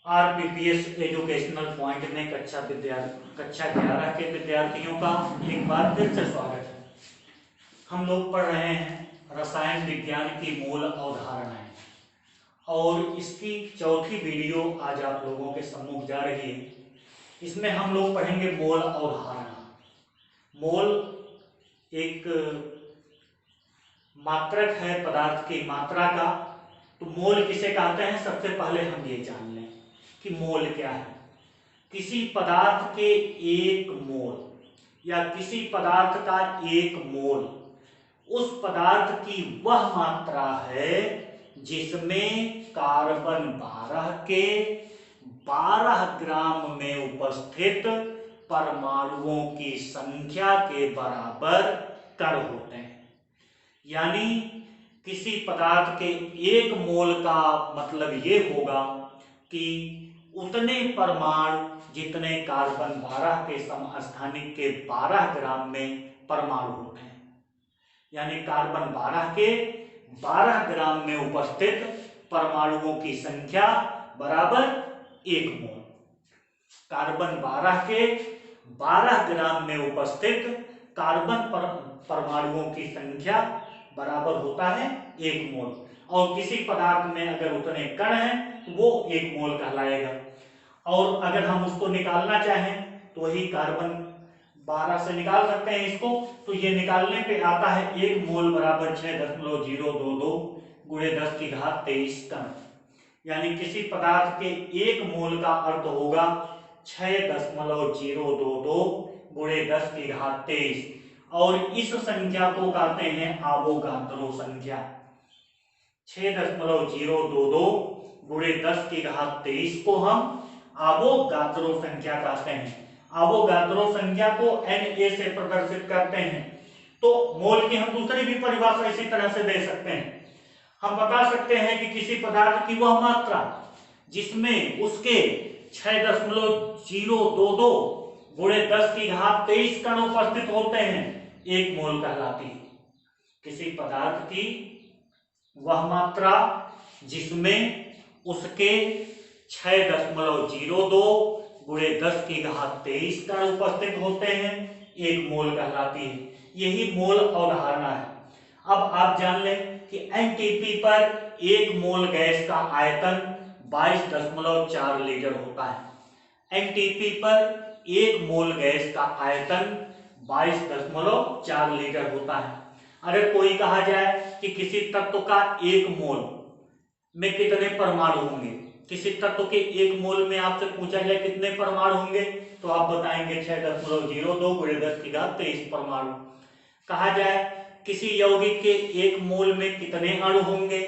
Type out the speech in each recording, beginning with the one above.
आरपीपीएस educational point में कक्षा 11 के विद्यार्थियों का एक बार फिर से स्वागत है। हम लोग पढ़ रहे हैं रसायन विज्ञान की मूल अवधारणाएं और इसकी चौथी वीडियो आज आप लोगों के सम्मुख जा रही है। इसमें हम लोग पढ़ेंगे मोल अवधारणा। मोल एक मात्रक है पदार्थ की मात्रा का। तो मोल किसे कहते हैं, सबसे पहले हम ये जान लें कि मोल क्या है। किसी पदार्थ के एक मोल या किसी पदार्थ का एक मोल उस पदार्थ की वह मात्रा है जिसमें कार्बन 12 के 12 ग्राम में उपस्थित परमाणुओं की संख्या के बराबर कण होते हैं। यानी किसी पदार्थ के एक मोल का मतलब ये होगा कि उतने परमाणु जितने कार्बन 12 के समस्थानिक के 12 ग्राम में परमाणु होते हैं। यानी कार्बन 12 के 12 ग्राम में उपस्थित परमाणुओं की संख्या बराबर एक मोल। कार्बन 12 के 12 ग्राम में उपस्थित कार्बन परमाणुओं की संख्या बराबर होता है एक मोल। और किसी पदार्थ में अगर उतने कण हैं तो वो एक मोल कहलाएगा। और अगर हम उसको निकालना चाहें तो वही कार्बन 12 से निकाल सकते हैं इसको। तो ये निकालने पे आता है एक मोल बराबर 6.022 गुणे 10 की घात 23 कण। यानी किसी पदार्थ के एक मोल का अर्थ होगा 6.022 गुणे 10 की घात 23। और इस संख्या को कहते हैं आवोगाद्रो संख्या। 6.022 गुणे 10 की घात 23 को हम आवोगाद्रो संख्या कहते हैं। आवोगाद्रो संख्या को Na से प्रदर्शित करते हैं। तो मोल की हम दूसरी भी परिभाषा इसी तरह से दे सकते हैं। हम बता सकते हैं कि किसी पदार्थ की वह मात्रा जिसमें उसके 6.022 गुणे 10 की घात 23 कण उपस्थित होते हैं एक मोल कहलाती है। किसी पदार्थ की वह मात्रा जिसमें उसके 6.02 गुणे 10 की घात 23 कण उपस्थित होते हैं एक मोल कहलाती है। यही मोल अवधारणा है। अब आप जान लें कि एनटीपी पर एक मोल गैस का आयतन 22.4 लीटर होता है। एनटीपी पर एक मोल गैस का आयतन 22.4 लीटर होता है। अगर कोई कहा जाए कि किसी तत्व का एक मोल में कितने परमाणु होंगे, किसी तत्व के एक मोल में आपसे पूछा जाए कितने परमाणु होंगे, तो आप बताएंगे 6.02 गुणे 10 की घात 23 परमाणु। कहा जाए किसी यौगिक के एक मोल में कितने अणु होंगे,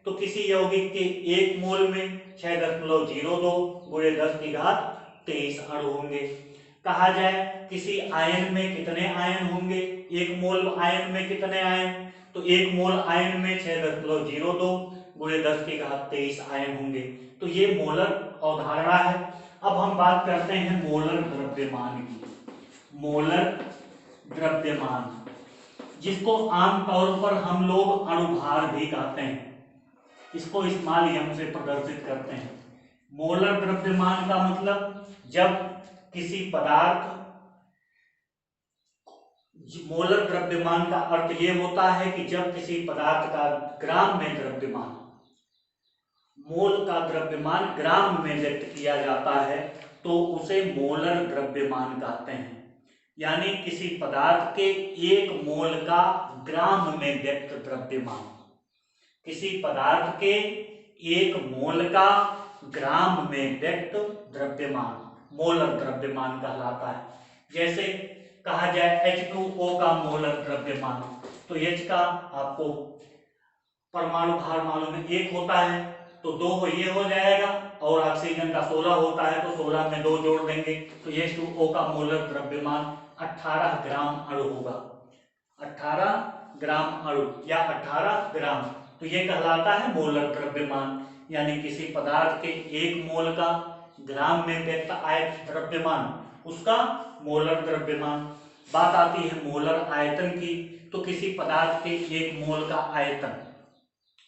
तो किसी यौगिक के एक मोल में 6.02 गुणे 10 की घात 23 अणु होंगे। कहा जाए किसी आयन में कितने आयन होंगे, एक मोल आयन में कितने आयन, तो एक मोल आयन में 6.02 गुणे 10 की घात 23 आयन होंगे। तो ये मोलर अवधारणा है। अब हम बात करते हैं मोलर द्रव्यमान की। मोलर द्रव्यमान जिसको आमतौर पर हम लोग अणुभार भी कहते हैं, इसको इस्माल यम से प्रदर्शित करते हैं। मोलर द्रव्यमान का मतलब जब किसी पदार्थ, मोलर द्रव्यमान का अर्थ ये होता है कि जब किसी पदार्थ का ग्राम में द्रव्यमान, मोल का द्रव्यमान ग्राम में व्यक्त किया जाता है तो उसे मोलर द्रव्यमान कहते हैं। यानी किसी पदार्थ के एक मोल का ग्राम में व्यक्त द्रव्यमान, किसी पदार्थ के एक मोल का ग्राम में व्यक्त द्रव्यमान मोलर द्रव्यमान कहलाता है। जैसे कहा जाए H2O का मोलर द्रव्यमान, तो H का आपको परमाणु भार मालूम है, एक होता है तो दो ये हो जाएगा, और ऑक्सीजन का 16 होता है तो 16 में 2 जोड़ देंगे तो H2O का मोलर द्रव्यमान 18 ग्राम अणु होगा। 18 ग्राम अणु या 18 ग्राम, तो ये कहलाता है मोलर द्रव्यमान। यानी किसी पदार्थ के एक मोल का ग्राम में व्यक्त आयत द्रव्यमान, उसका मोलर द्रव्यमान। बात आती है मोलर आयतन की, तो किसी पदार्थ के एक मोल का आयतन,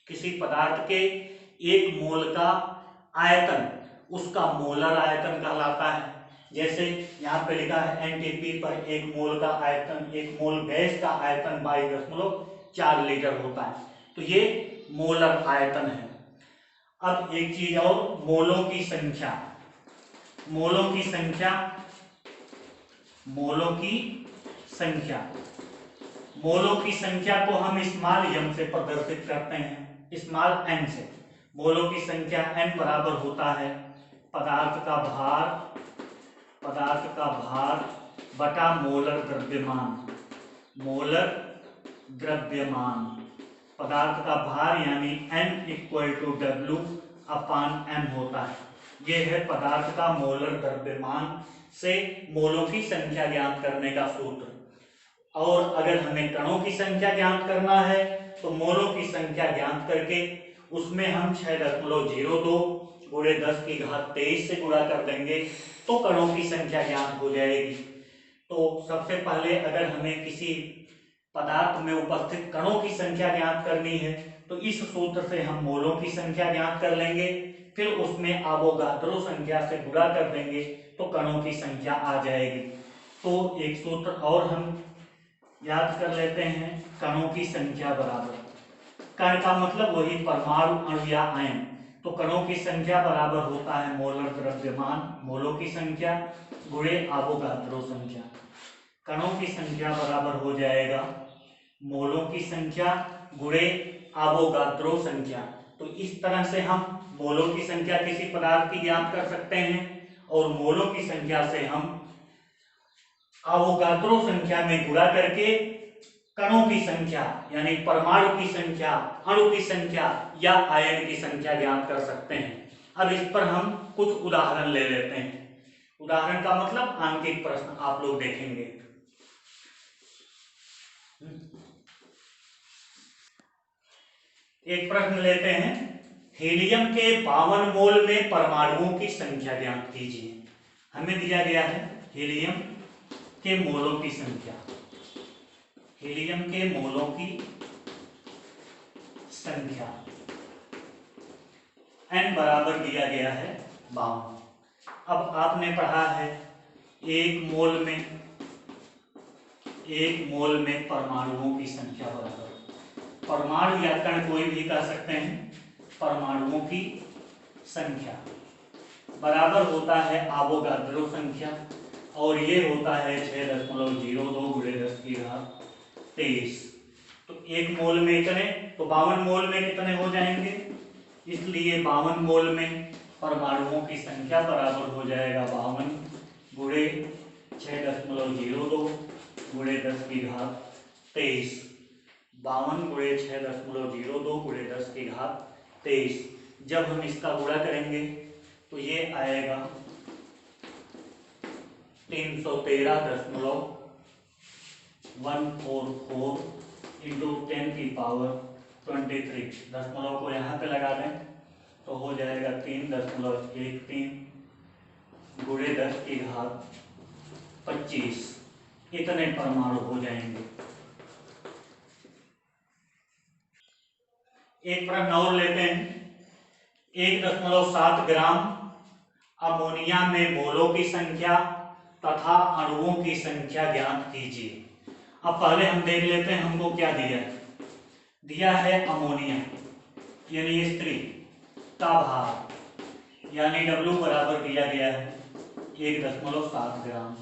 किसी पदार्थ के एक मोल का आयतन उसका मोलर आयतन कहलाता है। जैसे यहाँ पे लिखा है एनटीपी पर 1 मोल का आयतन, 1 मोल गैस का आयतन 22.4 लीटर होता है, तो ये मोलर आयतन है। अब एक चीज और, मोलों की संख्या। मोलों की संख्या, मोलों की संख्या, मोलों की संख्या को हम स्मॉल m से प्रदर्शित करते हैं, स्मॉल n से। मोलों की संख्या n बराबर होता है पदार्थ का भार बटा मोलर द्रव्यमान। मोलर द्रव्यमान, पदार्थ का भार यानी N इक्वल टू W अपान M होता है। यह है पदार्थ का मोलर द्रव्यमान से मोलों की संख्या ज्ञात करने का सूत्र। और अगर हमें कणों की संख्या ज्ञात करना है तो मोलों की संख्या ज्ञात करके उसमें हम 6.02 गुणे 10 की घात 23 से गुणा कर देंगे तो कणों की संख्या ज्ञात हो जाएगी। तो सबसे पहले अगर हमें किसी पदार्थ में उपस्थित कणों की संख्या ज्ञात करनी है तो इस सूत्र से हम मोलों की संख्या ज्ञात कर लेंगे, फिर उसमें अवोगाद्रो संख्या से गुणा कर देंगे तो कणों की संख्या आ जाएगी। तो एक सूत्र और हम याद कर लेते हैं, कणों की संख्या बराबर, कण का मतलब वही परमाणु, अणु या आयन, तो कणों की संख्या बराबर होता है मोलर द्रव्यमान, मोलों की संख्या गुणे अवोगाद्रो संख्या। कणों की संख्या बराबर हो जाएगा मोलों की संख्या गुणे अवोगाद्रो संख्या। तो इस तरह से हम मोलों की संख्या किसी पदार्थ की ज्ञात कर सकते हैं और मोलों की संख्या से हम अवोगाद्रो संख्या में गुणा करके कणों की संख्या यानी परमाणु की संख्या, अणु की संख्या या आयन की संख्या ज्ञात कर सकते हैं। अब इस पर हम कुछ उदाहरण ले लेते हैं। उदाहरण का मतलब आंकिक प्रश्न आप लोग देखेंगे। एक प्रश्न लेते हैं, हीलियम के 52 मोल में परमाणुओं की संख्या ज्ञात कीजिए। हमें दिया गया है हीलियम के मोलों की संख्या, हीलियम के मोलों की संख्या n बराबर दिया गया है 52। अब आपने पढ़ा है एक मोल में परमाणुओं की संख्या बराबर, परमाणु या कण कोई भी कह सकते हैं, परमाणुओं की संख्या बराबर होता है अवोगाद्रो संख्या और ये होता है 6.02 गुणे 10 की घात 23। तो एक मोल में इतने, तो 52 मोल में कितने हो जाएंगे, इसलिए 52 मोल में परमाणुओं की संख्या बराबर हो जाएगा 52 गुणे 6.02 गुणे 10 की घात 23। 52 गुणे 6.02 गुणे 10 की घात 23। जब हम इसका गुणा करेंगे तो ये आएगा 313.144 इंटू 10 की पावर 23। दशमलव को यहाँ पे लगा दें तो हो जाएगा 3.13 गुणे 10 की घात 25। इतने परमाणु हो जाएंगे। एक प्रश्न और लेते हैं, 1.7 ग्राम अमोनिया में मोलों की संख्या तथा अणुओं की संख्या ज्ञात कीजिए। अब पहले हम देख लेते हैं हमको क्या दिया है। दिया है अमोनिया यानी स्त्री का भार यानी W बराबर दिया गया है 1.7 ग्राम।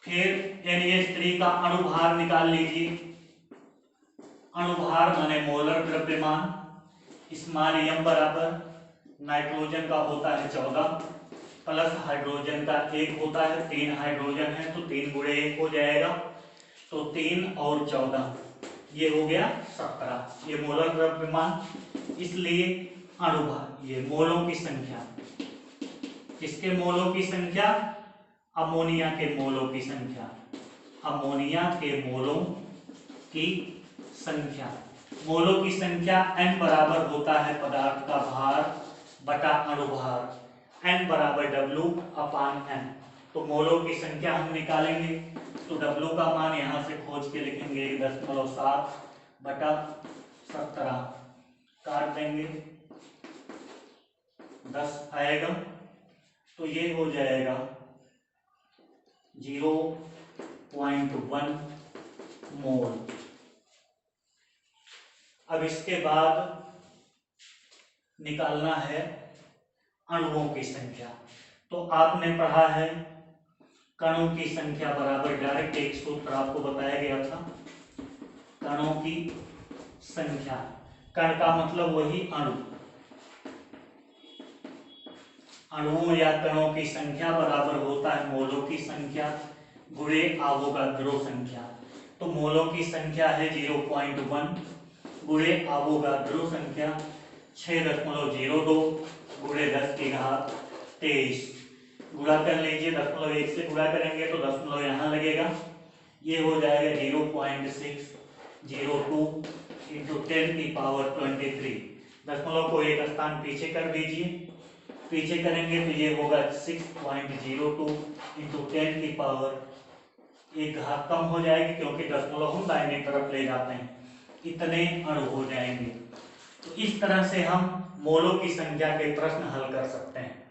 फिर Na3 का अणुभार निकाल लीजिए। अणुभार माने मोलर द्रव्यमान, स्मॉल m बराबर नाइट्रोजन का होता है 14 प्लस हाइड्रोजन का 1 होता है, 3 हाइड्रोजन है तो 3 गुणे 1 हो जाएगा, तो 3 और 14 ये हो गया 17। ये मोलर द्रव्यमान, इसलिए अणुभार, ये मोलों की संख्या, किसके मोलों की संख्या, अमोनिया के मोलों की संख्या, अमोनिया के मोलों की संख्या। मोलों की संख्या n बराबर होता है पदार्थ का भार बटा अणुभार, n बराबर W अपान n। तो मोलों की संख्या हम निकालेंगे तो W का मान यहाँ से खोज के लिखेंगे 1.7 बटा 17, काट देंगे 10 आएगा तो ये हो जाएगा 0.1 मोल। अब इसके बाद निकालना है अणुओं की संख्या। तो आपने पढ़ा है कणों की संख्या बराबर, डायरेक्ट एक सूत्र आपको बताया गया था, कणों की संख्या, कण का मतलब वही अणु, अणुओं या कणों की संख्या बराबर होता है मोलों की संख्या गुणे अवोगाद्रो संख्या। तो मोलों की संख्या है 0.1 गुणे अवोगाद्रो संख्या 6.02 गुणे 10⁻23। गुणा कर लीजिए, 0.1 से गुणा करेंगे तो दशमलव यहाँ लगेगा, ये हो जाएगा 0.602 इंटू 10⁻23। दशमलव को एक स्थान पीछे कर दीजिए, पीछे करेंगे तो ये होगा 6.02 इंटू 10⁻, एक घात कम हो जाएगी क्योंकि दशमलव हम दाहिने तरफ ले जाते हैं, इतने अणु हो जाएंगे। तो इस तरह से हम मोलों की संख्या के प्रश्न हल कर सकते हैं।